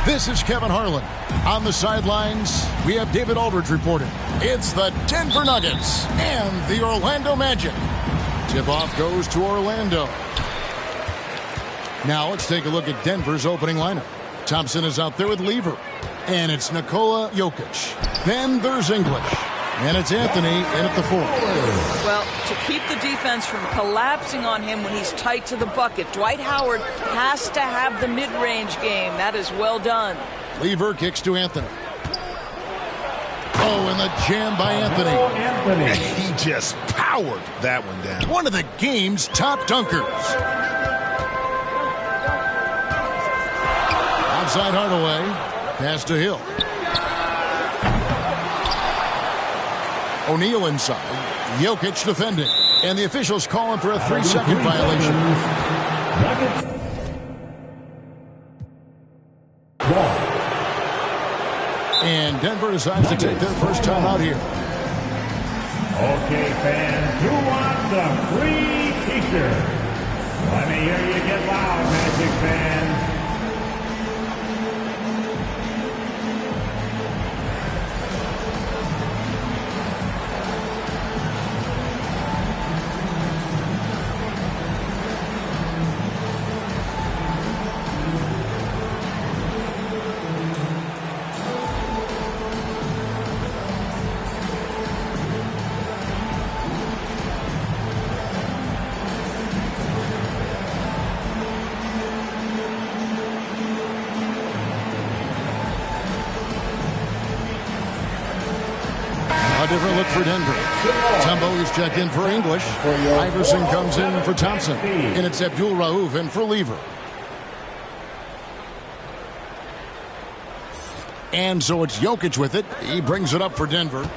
This is Kevin Harlan. On the sidelines, we have David Aldridge reporting. It's the Denver Nuggets and the Orlando Magic. Tip-off goes to Orlando. Now let's take a look at Denver's opening lineup. Thompson is out there with Lever. And it's Nikola Jokic. Then there's English. And it's Anthony in at the 4. Well, to keep the defense from collapsing on him when he's tight to the bucket, Dwight Howard has to have the mid-range game. That is well done. Lever kicks to Anthony. Oh, and the jam by Anthony. He just powered that one down. One of the game's top dunkers. Outside Hardaway. Pass to Hill. O'Neal inside. Jokic defending. And the officials calling for a 3-second violation. And Denver decides to take their first time out here. Okay, fans, who wants a free t-shirt? Let me hear you get loud, Magic fans. Different look for Denver. Tumbo is checked in for English. Iverson comes in for Thompson. And it's Abdul Rauf in for Lever. And so it's Jokic with it. He brings it up for Denver.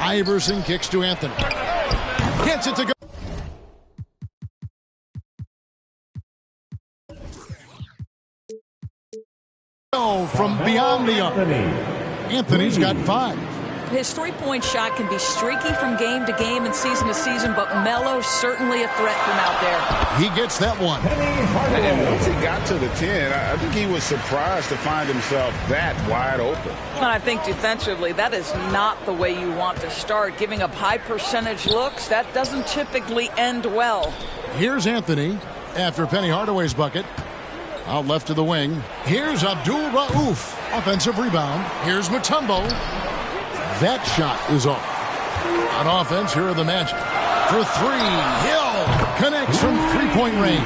Iverson kicks to Anthony. Gets it to go from beyond the arc. Anthony's got 5. His three-point shot can be streaky from game to game and season to season, but Melo's certainly a threat from out there. He gets that one. And once he got to the 10, I think he was surprised to find himself that wide open. And I think defensively, that is not the way you want to start. Giving up high percentage looks, that doesn't typically end well. Here's Anthony after Penny Hardaway's bucket. Out left to the wing. Here's Abdul Rauf. Offensive rebound. Here's Mutombo. That shot is off. On offense, here are the Magic. For 3, Hill connects from three-point range.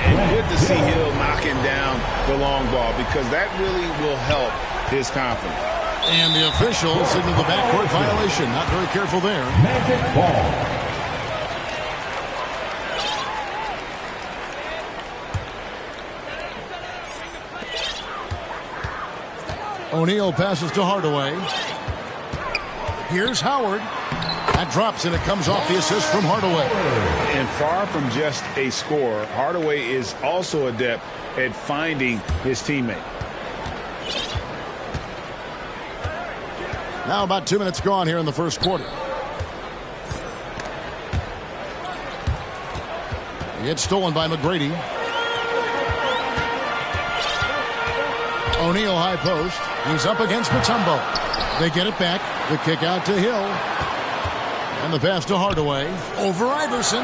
And good to see Hill knocking down the long ball because that really will help his confidence. And the officials signal the backcourt violation. Not very careful there. Magic ball. O'Neal passes to Hardaway. Here's Howard. That drops and it comes off the assist from Hardaway. And far from just a scorer, Hardaway is also adept at finding his teammate. Now about 2 minutes gone here in the first quarter. It's stolen by McGrady. O'Neal high post. He's up against Mutombo. They get it back. The kick out to Hill. And the pass to Hardaway. Over Iverson.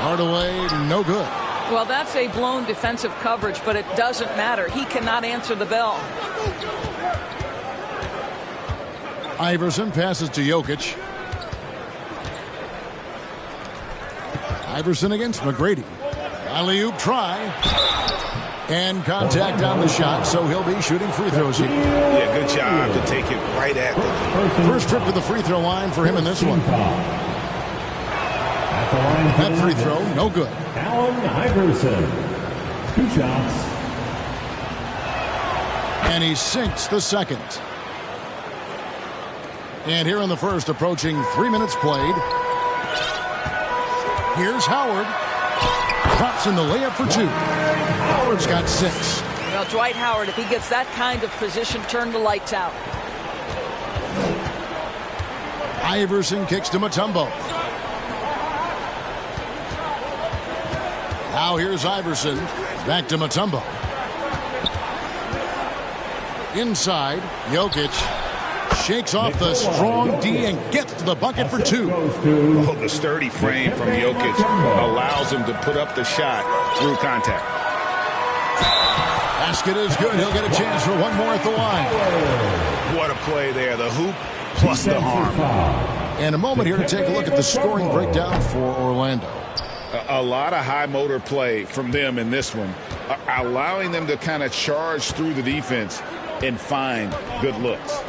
Hardaway, no good. Well, that's a blown defensive coverage, but it doesn't matter. He cannot answer the bell. Iverson passes to Jokic. Iverson against McGrady. Alley-oop try. And contact on the shot, so he'll be shooting free throws here. Yeah, good job to take it right at the first trip to the free throw line for him in this one. That free throw, no good. Allen Iverson. 2 shots. And he sinks the second. And here in the first, approaching 3 minutes played. Here's Howard. Drops in the layup for 2. Howard's got 6. Well, Dwight Howard, if he gets that kind of position, turn the lights out. Iverson kicks to Mutombo. Now here's Iverson. Back to Mutombo. Inside, Jokic shakes off the strong D and gets to the bucket for two. Oh, the sturdy frame from Jokic allows him to put up the shot through contact. Basket is good. He'll get a chance for one more at the line. What a play there. The hoop plus the harm. And a moment here to take a look at the scoring breakdown for Orlando. A lot of high motor play from them in this one, allowing them to kind of charge through the defense and find good looks.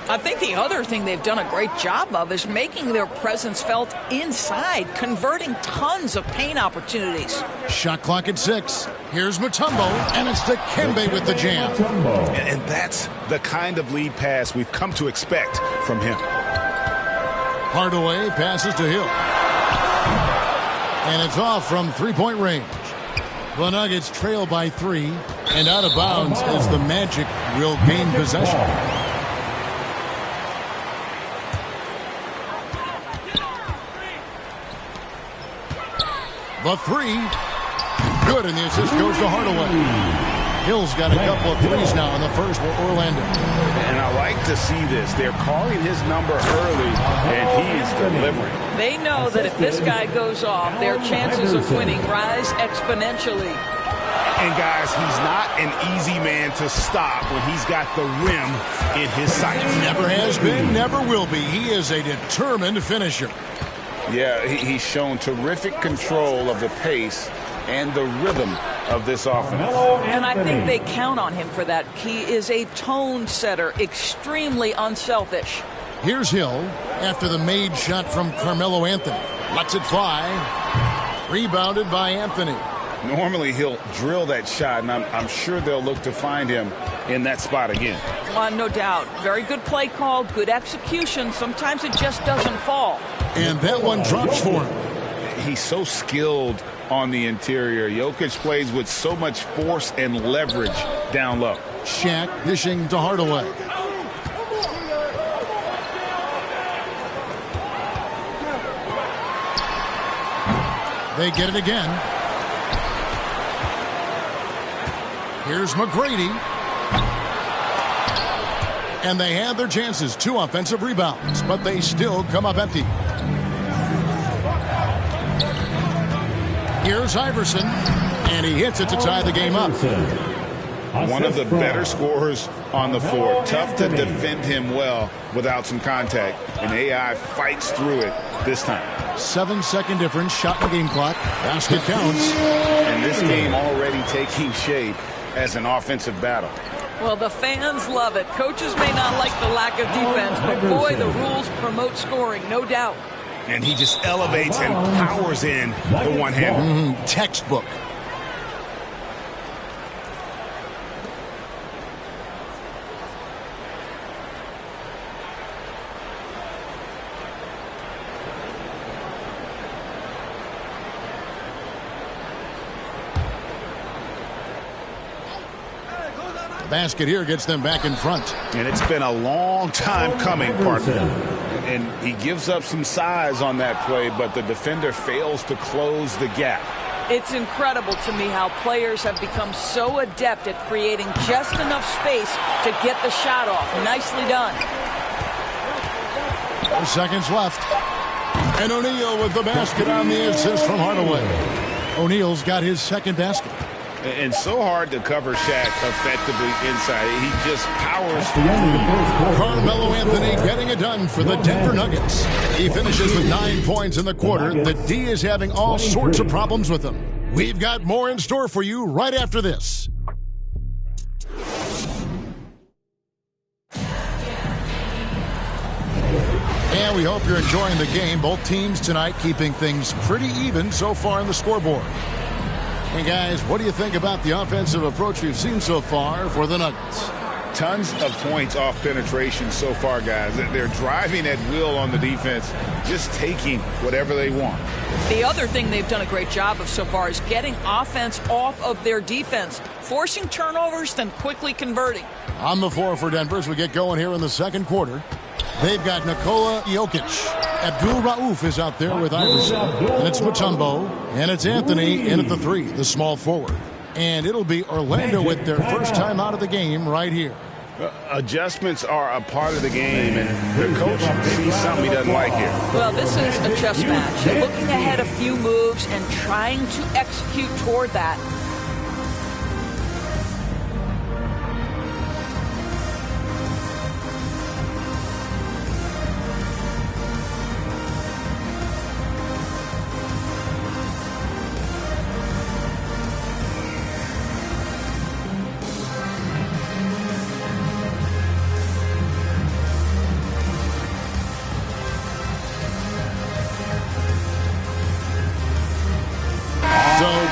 I think the other thing they've done a great job of is making their presence felt inside, converting tons of paint opportunities. Shot clock at 6. Here's Mutombo, and it's Dikembe with the jam. And that's the kind of lead pass we've come to expect from him. Hardaway passes to Hill. And it's off from three-point range. The Nuggets trail by 3, and out of bounds as the Magic will gain possession. The 3. Good, and the assist goes to Hardaway. Hill's got a couple of threes now in the first for Orlando. And I like to see this. They're calling his number early, and he's delivering. They know that if this guy goes off, their chances of winning rise exponentially. And, guys, he's not an easy man to stop when he's got the rim in his sights. Never has been, never will be. He is a determined finisher. Yeah, he's shown terrific control of the pace and the rhythm of this offense. And I think they count on him for that. He is a tone setter, extremely unselfish. Here's Hill after the made shot from Carmelo Anthony. Lets it fly. Rebounded by Anthony. Normally he'll drill that shot, and I'm sure they'll look to find him in that spot again. No doubt. Very good play call, good execution. Sometimes it just doesn't fall. And that one drops for him. He's so skilled on the interior. Jokic plays with so much force and leverage down low. Shaq dishing to Hardaway. They get it again. Here's McGrady. And they had their chances. 2 offensive rebounds, but they still come up empty. Here's Iverson, and he hits it to tie the game up. One of the better scorers on the floor. Tough to defend him well without some contact, and AI fights through it this time. 7-second difference, shot in the game clock. Basket counts. And this game already taking shape as an offensive battle. Well, the fans love it. Coaches may not like the lack of defense, but boy, the rules promote scoring, no doubt. And he just elevates and powers in the one-hander. Textbook. The basket here gets them back in front. And it's been a long time coming, partner. And he gives up some size on that play, but the defender fails to close the gap. It's incredible to me how players have become so adept at creating just enough space to get the shot off. Nicely done. 4 seconds left. And O'Neal with the basket on the assist from Hardaway. O'Neal's got his second basket. And so hard to cover Shaq effectively inside. He just powers through. Carmelo Anthony getting it done for the Denver Nuggets. He finishes with 9 points in the quarter. The D is having all sorts of problems with him. We've got more in store for you right after this. And we hope you're enjoying the game. Both teams tonight keeping things pretty even so far in the scoreboard. Hey, guys, what do you think about the offensive approach we've seen so far for the Nuggets? Tons of points off penetration so far, guys. They're driving at will on the defense, just taking whatever they want. The other thing they've done a great job of so far is getting offense off of their defense, forcing turnovers, then quickly converting. On the floor for Denver as we get going here in the second quarter. They've got Nikola Jokic. Abdul Rauf is out there with Iverson. And it's Mutombo. And it's Anthony in at the 3, the small forward. And it'll be Orlando with their first time out of the game right here. Adjustments are a part of the game, and the coach sees something he doesn't like here. Well, this is a chess match. Looking ahead a few moves and trying to execute toward that.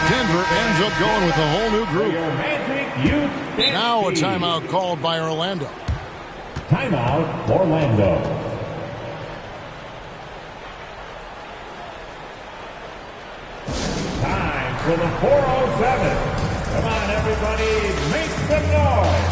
Denver ends up going with a whole new group. Now a timeout called by Orlando. Timeout, Orlando. Time for the 407. Come on, everybody, make some noise.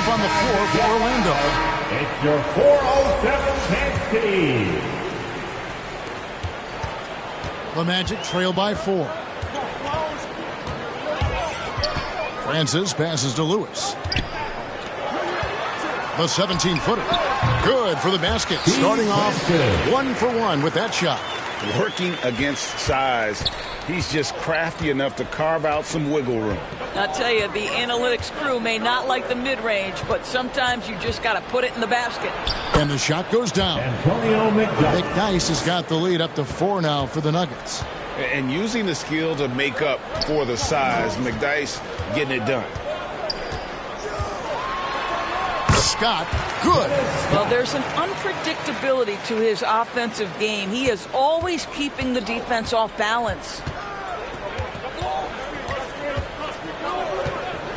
On the floor for Orlando. It's your 407 chance team. The Magic trail by 4. Francis passes to Lewis. The 17-footer. Good for the basket. Starting off 1-for-1 with that shot. Working against size. He's just crafty enough to carve out some wiggle room. I tell you, the analytics crew may not like the mid-range, but sometimes you just got to put it in the basket. And the shot goes down. Antonio McDyess has got the lead up to 4 now for the Nuggets. And using the skill to make up for the size, McDyess getting it done. Scott, good. Well, there's an unpredictability to his offensive game. He is always keeping the defense off balance.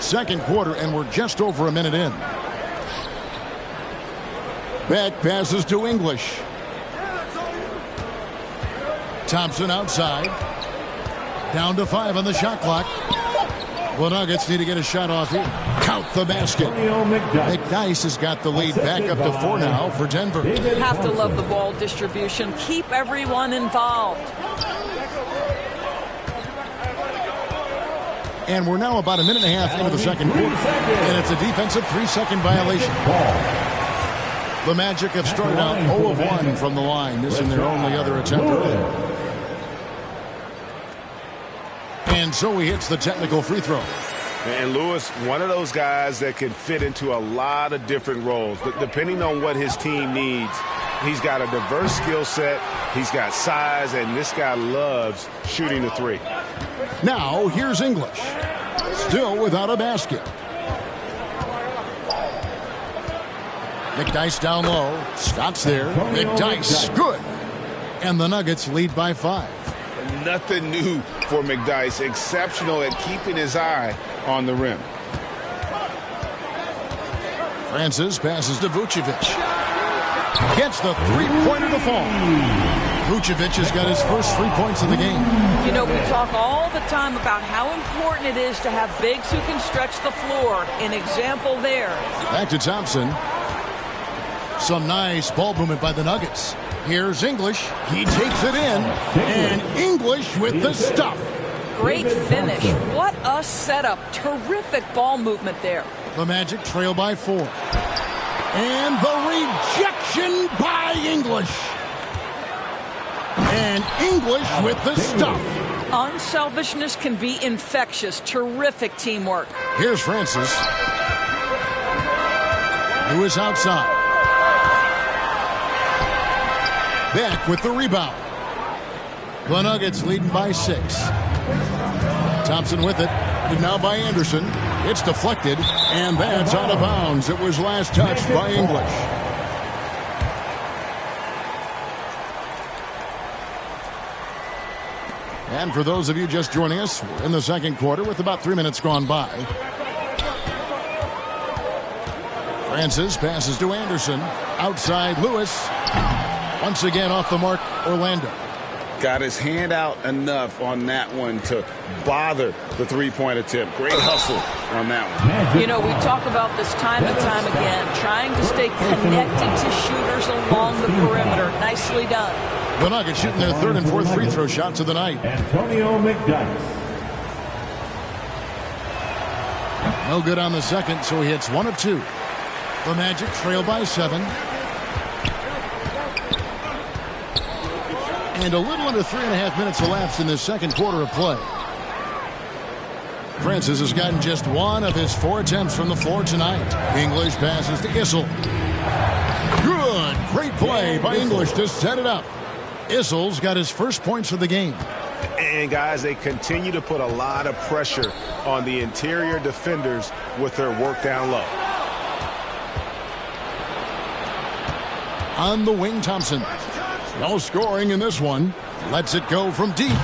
Second quarter, and we're just over a minute in. Beck passes to English. Thompson outside. Down to 5 on the shot clock. The Nuggets need to get a shot off here. Count the basket. McDyess has got the lead back up to 4 now for Denver. Have to love the ball distribution. Keep everyone involved. And we're now about a minute and a half into the second quarter. And it's a defensive 3-second violation. The Magic have started out 0 of 1 from the line, missing their only other attempt earlier. And so he hits the technical free throw. And Lewis, one of those guys that can fit into a lot of different roles. But depending on what his team needs, he's got a diverse skill set. He's got size, and this guy loves shooting the 3. Now, here's English. Still without a basket. McDyess down low. Scott's there. McDyess, good. And the Nuggets lead by 5. Nothing new for McDyess. Exceptional at keeping his eye on the rim. Francis passes to Vucevic. Gets the three-pointer to fall. Vucevic has got his first 3 points of the game. You know, we talk all the time about how important it is to have bigs who can stretch the floor. An example there. Back to Thompson. Some nice ball movement by the Nuggets. Here's English. He takes it in. And English with the stuff. Great finish. What a setup. Terrific ball movement there. The Magic trail by 4. And the rejection by English. And English with the stuff. Unselfishness can be infectious. Terrific teamwork. Here's Francis. Who is outside. Beck with the rebound. The Nuggets leading by 6. Thompson with it. And now by Anderson. It's deflected. And that's out of bounds. It was last touched by English. And for those of you just joining us, we're in the second quarter with about 3 minutes gone by. Francis passes to Anderson. Outside Lewis. Once again off the mark, Orlando. Got his hand out enough on that one to bother the three-point attempt. Great hustle on that one. You know, we talk about this time and time again, trying to stay connected to shooters along the perimeter. Nicely done. The Nuggets shooting their third and fourth free throw shots of the night. Antonio McDyess. No good on the second, so he hits 1 of 2. The Magic trail by 7. And a little under 3.5 minutes elapsed in this second quarter of play. Francis has gotten just 1 of his 4 attempts from the floor tonight. English passes to Issel. Good. Great play by English to set it up. Issel's got his first points of the game. And, guys, they continue to put a lot of pressure on the interior defenders with their work down low. On the wing, Thompson. No scoring in this one. Lets it go from deep.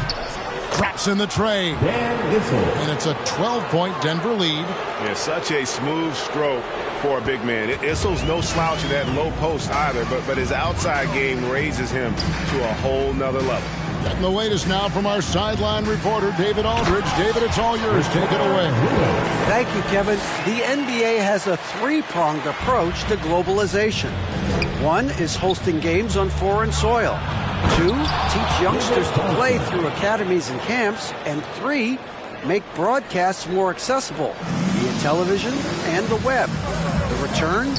Traps in the tray. And it's a 12-point Denver lead. Yeah, such a smooth stroke for a big man. Issel's no slouch at that low post either, but his outside game raises him to a whole nother level. Getting the latest now from our sideline reporter, David Aldridge. David, it's all yours. Take it away. Thank you, Kevin. The NBA has a three-pronged approach to globalization. 1 is hosting games on foreign soil. 2, teach youngsters to play through academies and camps. And 3, make broadcasts more accessible via television and the web. The returns?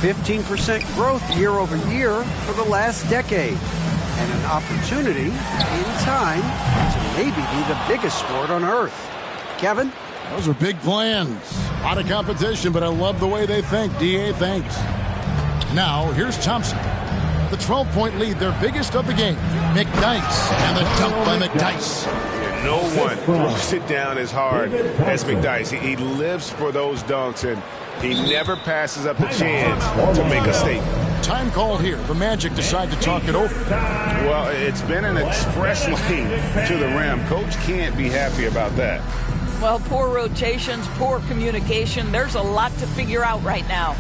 15% growth year over year for the last decade. And an opportunity, in time, to maybe be the biggest sport on earth. Kevin? Those are big plans. A lot of competition, but I love the way they think. D.A., thanks. Now, here's Thompson. The 12-point lead, their biggest of the game. McDyess, and the dunk by McDyess. Yeah, no one throws it down as hard as McDyess. He lives for those dunks, and he never passes up the chance to make a statement. Time called here. The Magic decide to talk it over. Well, it's been an express lane to the rim. Coach can't be happy about that. Well, poor rotations, poor communication. There's a lot to figure out right now.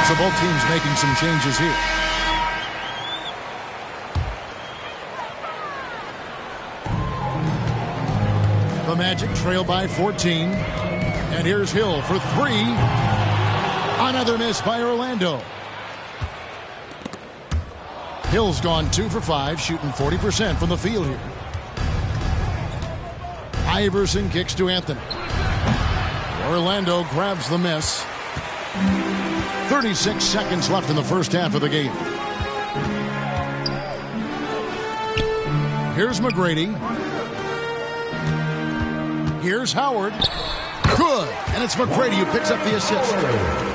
So both teams making some changes here. The Magic trail by 14. And here's Hill for 3. Another miss by Orlando. Hill's gone 2 for 5, shooting 40% from the field here. Iverson kicks to Anthony. Orlando grabs the miss. 36 seconds left in the first half of the game. Here's McGrady. Here's Howard. Good. And it's McGrady who picks up the assist.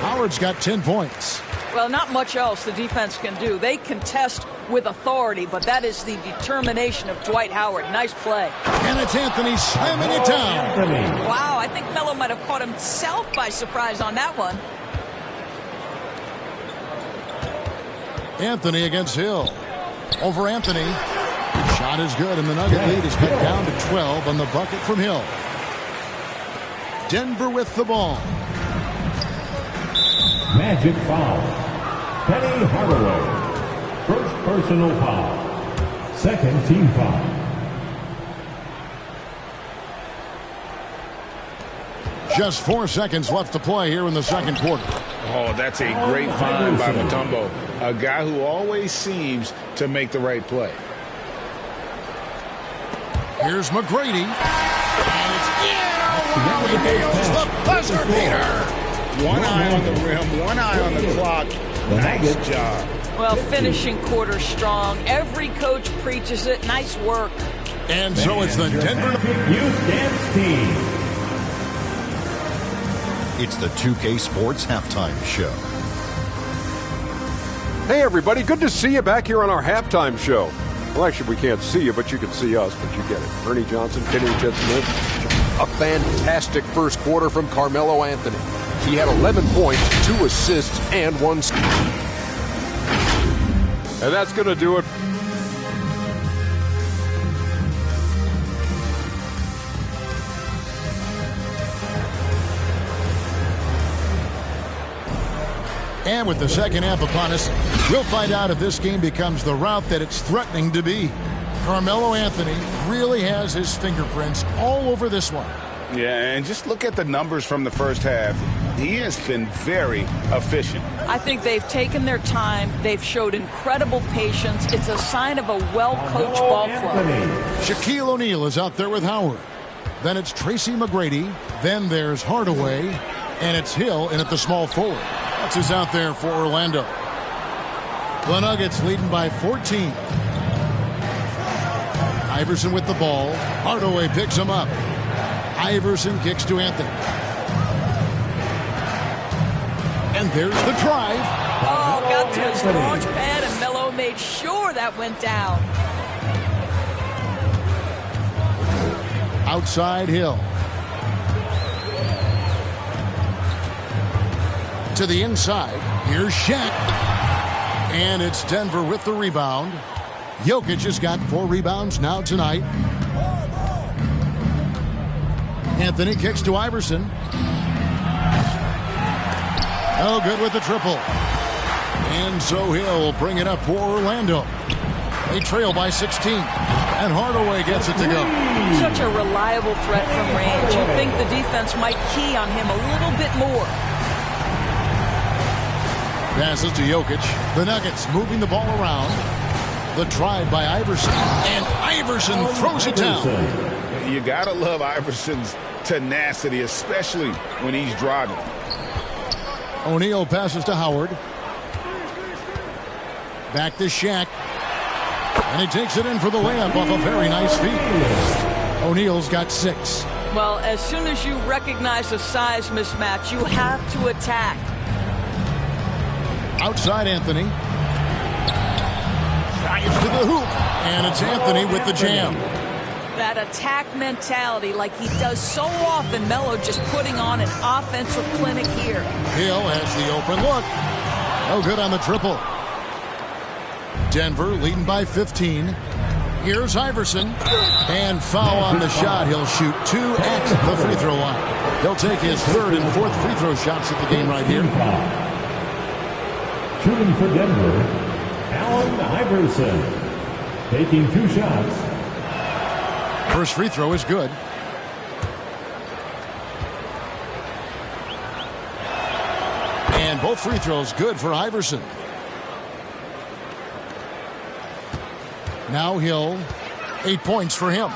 Howard's got 10 points. Well, not much else the defense can do. They contest with authority, but that is the determination of Dwight Howard. Nice play. And it's Anthony slamming it down. Wow, I think Melo might have caught himself by surprise on that one. Anthony against Hill. Over Anthony. Shot is good, and the Nugget lead is cut down to 12 on the bucket from Hill. Denver with the ball. Magic foul. Penny Hardaway. First personal foul. Second team foul. Just 4 seconds left to play here in the second quarter. Oh, that's a great find by Mutombo. A guy who always seems to make the right play. Here's McGrady. And it's in. Oh, wow, he nails the buzzer beater. One eye on the rim, one eye on the clock. Nice job. Well, finishing quarter strong. Every coach preaches it. Nice work. And so it's the Denver Youth Dance Team. It's the 2K Sports Halftime Show. Hey, everybody. Good to see you back here on our halftime show. Well, actually, we can't see you, but you can see us, but you get it. Ernie Johnson, Kenny Smith. A fantastic first quarter from Carmelo Anthony. He had 11 points, 2 assists, and 1 steal. And that's going to do it. And with the second half upon us, we'll find out if this game becomes the route that it's threatening to be. Carmelo Anthony really has his fingerprints all over this one. Yeah, and just look at the numbers from the first half. He has been very efficient. I think they've taken their time. They've showed incredible patience. It's a sign of a well-coached ball club. Shaquille O'Neal is out there with Howard. Then it's Tracy McGrady. Then there's Hardaway. And it's Hill in at the small forward. That's who's out there for Orlando. The Nuggets leading by 14. Iverson with the ball. Hardaway picks him up. Iverson kicks to Anthony. And there's the drive. Oh, got to his launch pad, and Melo made sure that went down. Outside Hill. To the inside. Here's Shaq. And it's Denver with the rebound. Jokic has got 4 rebounds now tonight. Anthony kicks to Iverson. Oh, good with the triple. And so Hill bring it up for Orlando. They trail by 16. And Hardaway gets it to go. Such a reliable threat from range. You'd think the defense might key on him a little bit more. Passes to Jokic. The Nuggets moving the ball around. The drive by Iverson. And Iverson throws it down. You got to love Iverson's tenacity, especially when he's driving. O'Neal passes to Howard. Back to Shaq. And he takes it in for the layup off a very nice feed. O'Neal's got 6. Well, as soon as you recognize a size mismatch, you have to attack. Outside Anthony. Drives to the hoop. And it's Anthony with the jam. That attack mentality like he does so often. Melo just putting on an offensive clinic here. Hill has the open look. Oh, good on the triple. Denver leading by 15. Here's Iverson. And foul on the shot. He'll shoot 2 at the free throw line. He'll take his 3rd and 4th free throw shots at the game right here. Shooting for Denver, Allen Iverson. Taking 2 shots. First free throw is good. And both free throws good for Iverson. Now Hill, 8 points for him.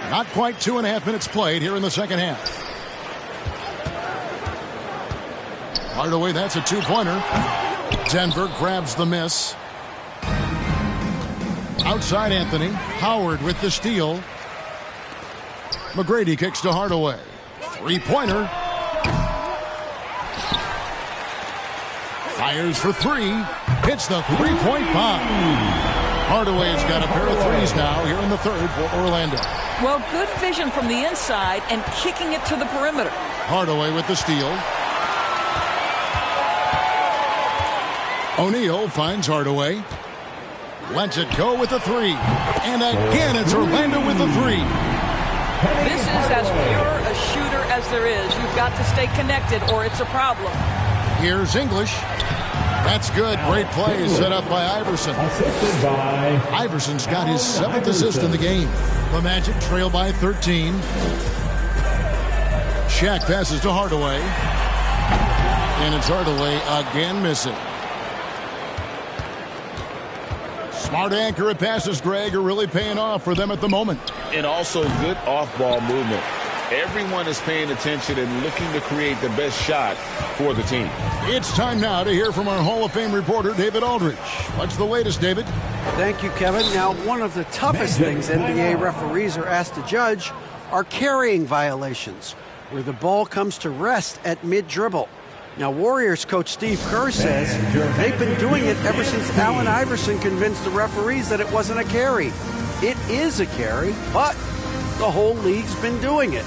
Not quite 2.5 minutes played here in the second half. Hardaway, that's a 2-pointer. Denver grabs the miss. Outside Anthony. Howard with the steal. McGrady kicks to Hardaway. 3-pointer. Fires for 3. Hits the 3-point bomb. Hardaway's got a pair of 3s now here in the 3rd for Orlando. Well, good vision from the inside and kicking it to the perimeter. Hardaway with the steal. O'Neal finds Hardaway. Lets it go with a 3. And again, it's Orlando with a 3. This is as pure a shooter as there is. You've got to stay connected or it's a problem. Here's English. That's good. Great play set up by Iverson. Assisted by Iverson's got his 7th assist in the game. The Magic trail by 13. Shaq passes to Hardaway. And it's Hardaway again missing. Smart accurate passes, Greg, are really paying off for them at the moment. And also good off-ball movement. Everyone is paying attention and looking to create the best shot for the team. It's time now to hear from our Hall of Fame reporter, David Aldridge. What's the latest, David? Thank you, Kevin. Now, one of the toughest things NBA referees are asked to judge are carrying violations, where the ball comes to rest at mid-dribble. Now, Warriors coach Steve Kerr says they've been doing it ever since Allen Iverson convinced the referees that it wasn't a carry. It is a carry, but the whole league's been doing it.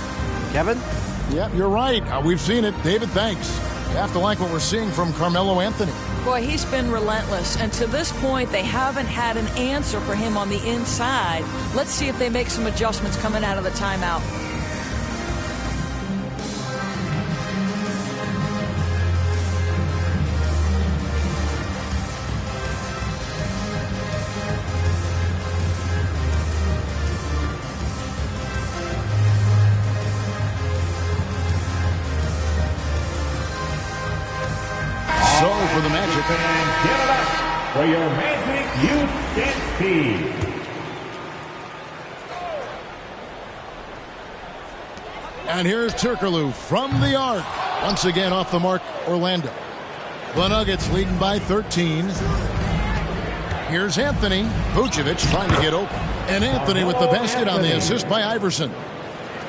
Kevin? Yep, you're right. We've seen it. David, thanks. You have to like what we're seeing from Carmelo Anthony. Boy, he's been relentless. And to this point, they haven't had an answer for him on the inside. Let's see if they make some adjustments coming out of the timeout. For the Magic. And give it up for your Magic Youth Dance Team. And here's Turkoglu from the arc. Once again off the mark, Orlando. The Nuggets leading by 13. Here's Anthony. Vucevic trying to get open. And Anthony with the basket on the assist by Iverson.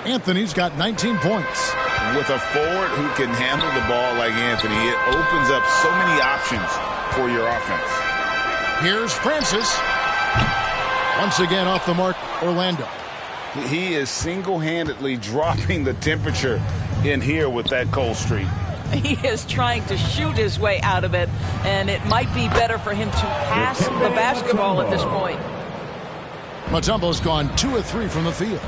Anthony's got 19 points. With a forward who can handle the ball like Anthony, it opens up so many options for your offense. Here's Francis. Once again off the mark, Orlando. He is single-handedly dropping the temperature in here with that cold streak. He is trying to shoot his way out of it, and it might be better for him to pass the basketball at this point. Mutombo's gone 2 of 3 from the field.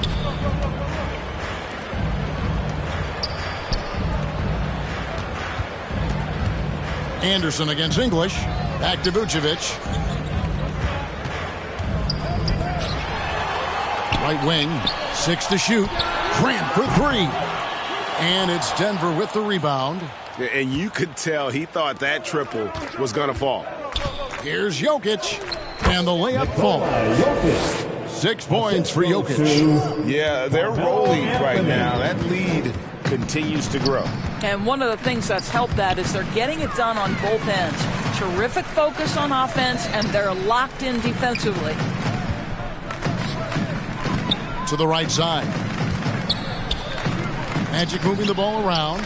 Anderson against English. Back to Vucevic. Right wing. 6 to shoot. Grant for 3. And it's Denver with the rebound. And you could tell he thought that triple was going to fall. Here's Jokic. And the layup falls. 6 points for Jokic. Yeah, they're rolling right now. That lead continues to grow. And one of the things that's helped that is they're getting it done on both ends. Terrific focus on offense, and they're locked in defensively. To the right side. Magic moving the ball around.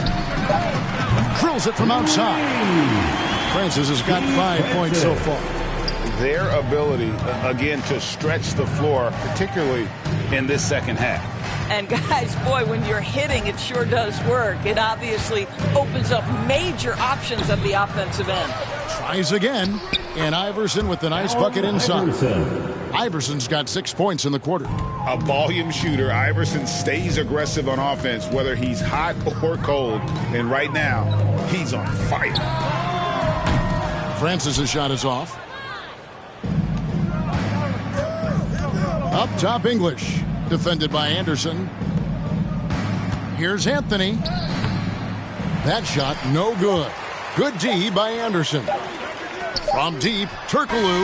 Drills it from outside. Francis has got 5 points so far. Their ability, again, to stretch the floor, particularly in this second half. And guys, boy, when you're hitting, it sure does work. It obviously opens up major options at the offensive end. Tries again, and Iverson with the nice bucket inside. Iverson's got 6 points in the quarter. A volume shooter, Iverson stays aggressive on offense, whether he's hot or cold. And right now, he's on fire. Francis' shot is off. Up top, English. Defended by Anderson. Here's Anthony. That shot, no good. Good D by Anderson. From deep, Turkoglu.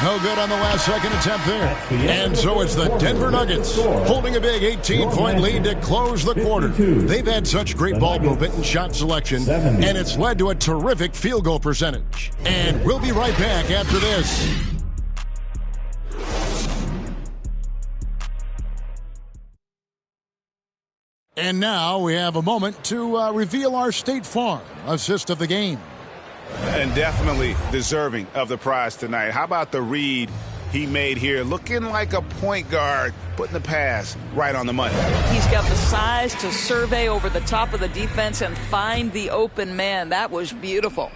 No good on the last second attempt there. And so it's the Denver Nuggets holding a big 18-point lead to close the quarter. They've had such great ball movement and shot selection, and it's led to a terrific field goal percentage. And we'll be right back after this. And now we have a moment to reveal our State Farm assist of the game. And definitely deserving of the prize tonight. How about the read he made here? Looking like a point guard, putting the pass right on the money. He's got the size to survey over the top of the defense and find the open man. That was beautiful.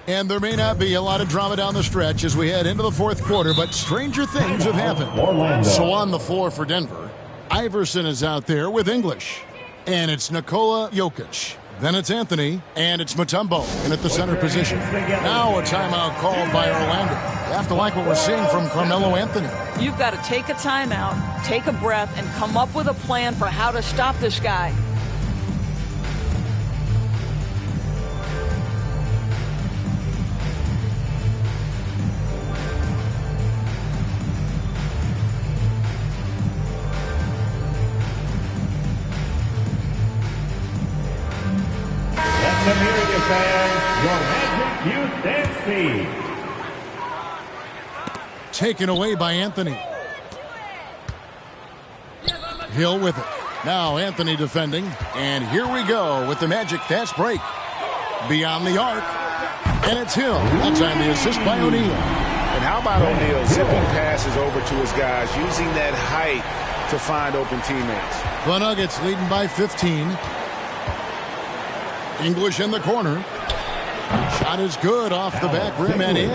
And there may not be a lot of drama down the stretch as we head into the fourth quarter, but stranger things have happened. So on the floor for Denver, Iverson is out there with English. And it's Nikola Jokic. Then it's Anthony, and it's Mutombo in at the center position. Now a timeout called by Orlando. You have to like what we're seeing from Carmelo Anthony. You've got to take a timeout, take a breath, and come up with a plan for how to stop this guy. Let them hear you, fans. Your Magic Youth Dance Feed. Taken away by Anthony. Hill with it. Now Anthony defending. And here we go with the Magic fast break. Beyond the arc. And it's Hill. That time the assist by O'Neal. And how about O'Neal zipping passes over to his guys, using that height to find open teammates. The Nuggets leading by 15. English in the corner. Shot is good off the back rim and in.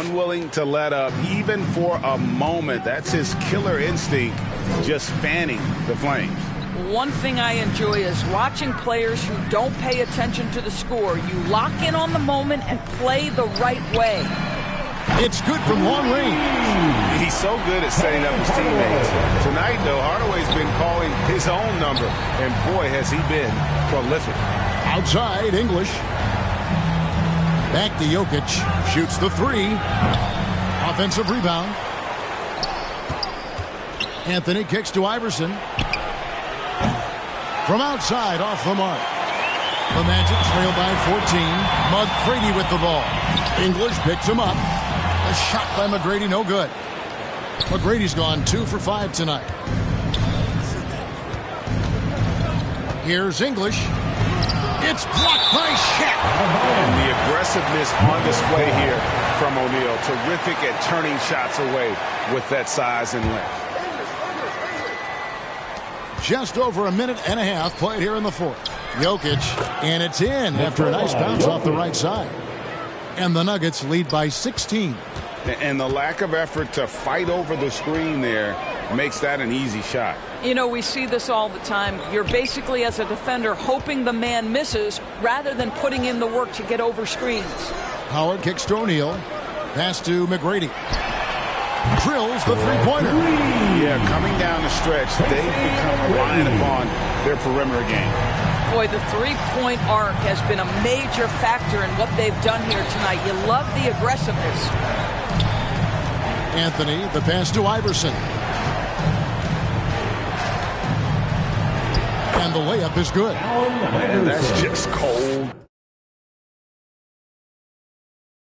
Unwilling to let up even for a moment. That's his killer instinct, just fanning the flames. One thing I enjoy is watching players who don't pay attention to the score. You lock in on the moment and play the right way. It's good from long range. He's so good at setting up his teammates. Tonight, though, Hardaway's been calling his own number, and boy, has he been prolific. Outside, English. Back to Jokic. Shoots the three. Offensive rebound. Anthony kicks to Iverson. From outside, off the mark. The Magic trail by 14. McGrady with the ball. English picks him up. A shot by McGrady, no good. McGrady's gone 2 for 5 tonight. Here's English. It's blocked by Shaq. And the aggressiveness on display here from O'Neal. Terrific at turning shots away with that size and length. Just over a minute and a half played here in the fourth. Jokic, and it's in after a nice bounce off the right side. And the Nuggets lead by 16. And the lack of effort to fight over the screen there makes that an easy shot. You know, we see this all the time. You're basically, as a defender, hoping the man misses rather than putting in the work to get over screens. Howard kicks to O'Neal. Pass to McGrady. Drills the three-pointer. Yeah, coming down the stretch, they've become reliant upon their perimeter game. Boy, the three-point arc has been a major factor in what they've done here tonight. You love the aggressiveness. Anthony, the pass to Iverson. And the layup is good. Man, that's just cold.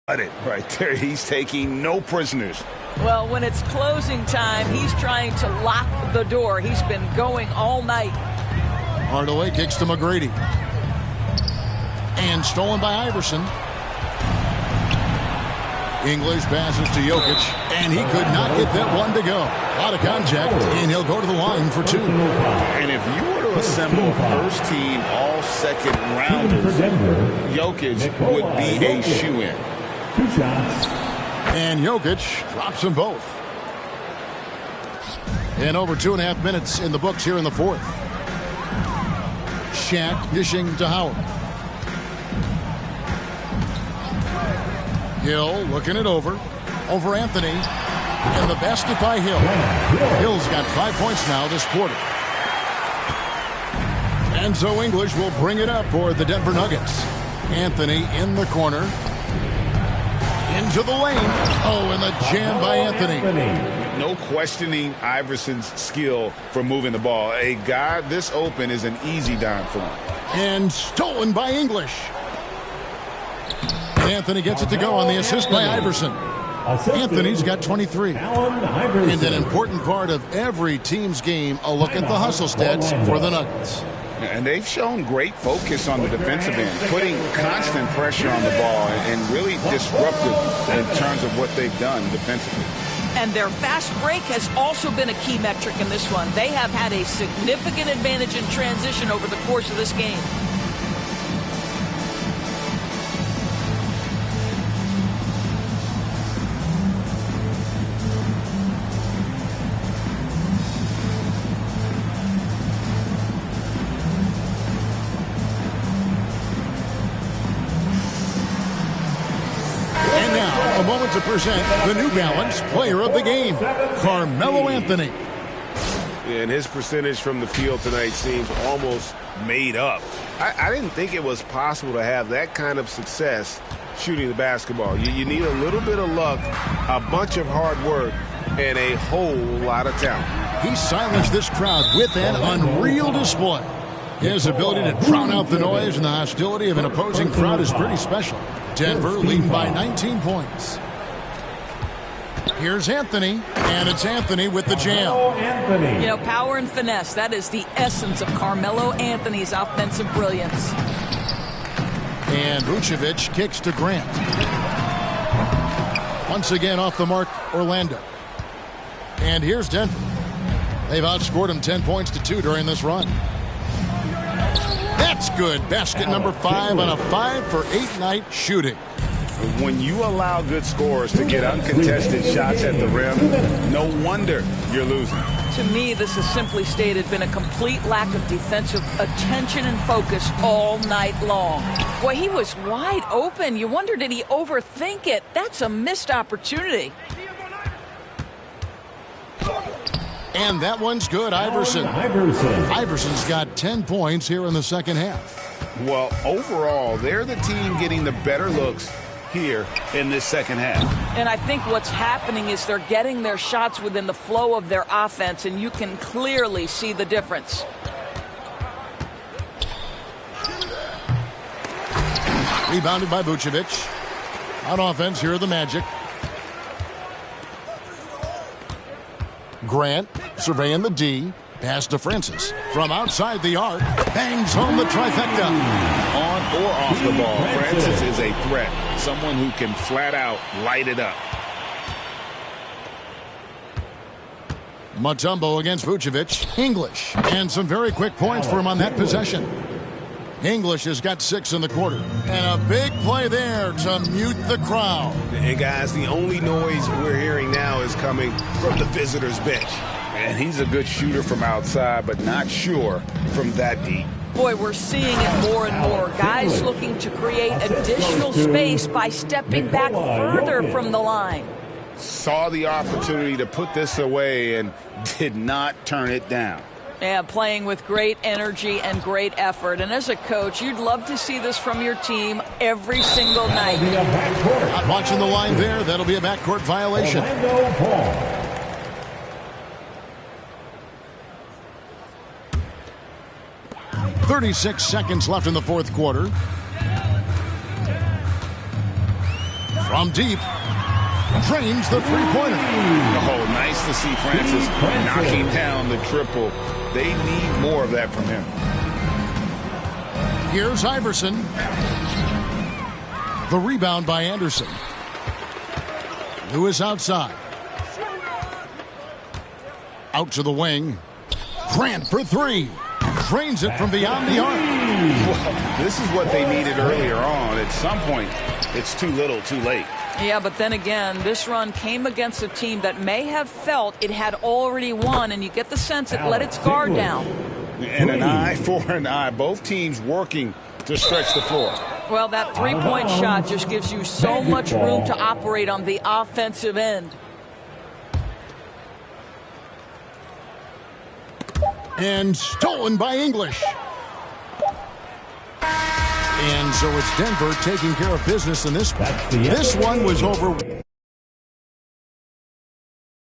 Right there, he's taking no prisoners. Well, when it's closing time, he's trying to lock the door. He's been going all night. Hardaway kicks to McGrady. And stolen by Iverson. English passes to Jokic, and he could not get that one to go. A lot of contact, and he'll go to the line for 2. And if you were to assemble first team all second rounders, Jokic would be a shoo-in. 2 shots. And Jokic drops them both. And over 2.5 minutes in the books here in the fourth. Shaq dishing to Howard. Hill looking it over Anthony. And the basket by Hill. Hill's got 5 points now this quarter. And so English will bring it up for the Denver Nuggets. Anthony in the corner. Into the lane. Oh, and the jam by Anthony. No questioning Iverson's skill for moving the ball. A guy this open is an easy dime for him. And stolen by English. And Anthony gets it to go on the assist by Iverson. Anthony's got 23. And an important part of every team's game, a look at the hustle stats for the Nuggets. And they've shown great focus on the defensive end, putting constant pressure on the ball and really disruptive in terms of what they've done defensively. And their fast break has also been a key metric in this one. They have had a significant advantage in transition over the course of this game. Now, a moment to present the New Balance Player of the Game, Carmelo Anthony. And his percentage from the field tonight seems almost made up. I didn't think it was possible to have that kind of success shooting the basketball. You need a little bit of luck, a bunch of hard work, and a whole lot of talent. He silenced this crowd with an unreal display. His ability to drown out the noise and the hostility of an opposing crowd is pretty special. Denver leading by 19 points. Here's Anthony, and it's Anthony with the jam. You know, power and finesse, that is the essence of Carmelo Anthony's offensive brilliance. And Vucevic kicks to Grant. Once again off the mark, Orlando. And here's Denver. They've outscored him 10 points to 2 during this run. That's good. Basket number 5 on a 5-for-8 night shooting. When you allow good scorers to get uncontested shots at the rim, no wonder you're losing. To me, this has simply stated been a complete lack of defensive attention and focus all night long. Boy, he was wide open. You wonder, did he overthink it? That's a missed opportunity. And that one's good, Iverson. Iverson's got 10 points here in the second half. Well, overall, they're the team getting the better looks here in this second half. And I think what's happening is they're getting their shots within the flow of their offense, and you can clearly see the difference. Rebounded by Vucevic. On offense, here are the Magic. Grant surveying the D. Pass to Francis. From outside the arc, bangs home the trifecta. On or off the ball, Francis is a threat. Someone who can flat out light it up. Mutombo against Vucevic. English. And some very quick points for him on that possession. English has got 6 in the quarter. And a big play there to mute the crowd. And guys, the only noise we're hearing now is coming from the visitors' bench. And he's a good shooter from outside, but not sure from that deep. Boy, we're seeing it more and more. Guys looking to create additional space by stepping back further from the line. Saw the opportunity to put this away and did not turn it down. Yeah, playing with great energy and great effort. And as a coach, you'd love to see this from your team every single night. Not watching the line there. That'll be a backcourt violation. 36 seconds left in the fourth quarter. From deep, drains the three-pointer. Oh, nice to see Francis knocking down the triple. They need more of that from him. Here's Iverson. The rebound by Anderson. Lewis outside. Out to the wing. Grant for 3. Drains it from beyond the arc. Well, this is what they needed earlier on. At some point, it's too little, too late. Yeah, but then again, this run came against a team that may have felt it had already won, and you get the sense it let its guard down. And an eye for an eye. Both teams working to stretch the floor. Well, that three-point shot just gives you so much room to operate on the offensive end. And stolen by English. And so it's Denver taking care of business in this one. This one was over.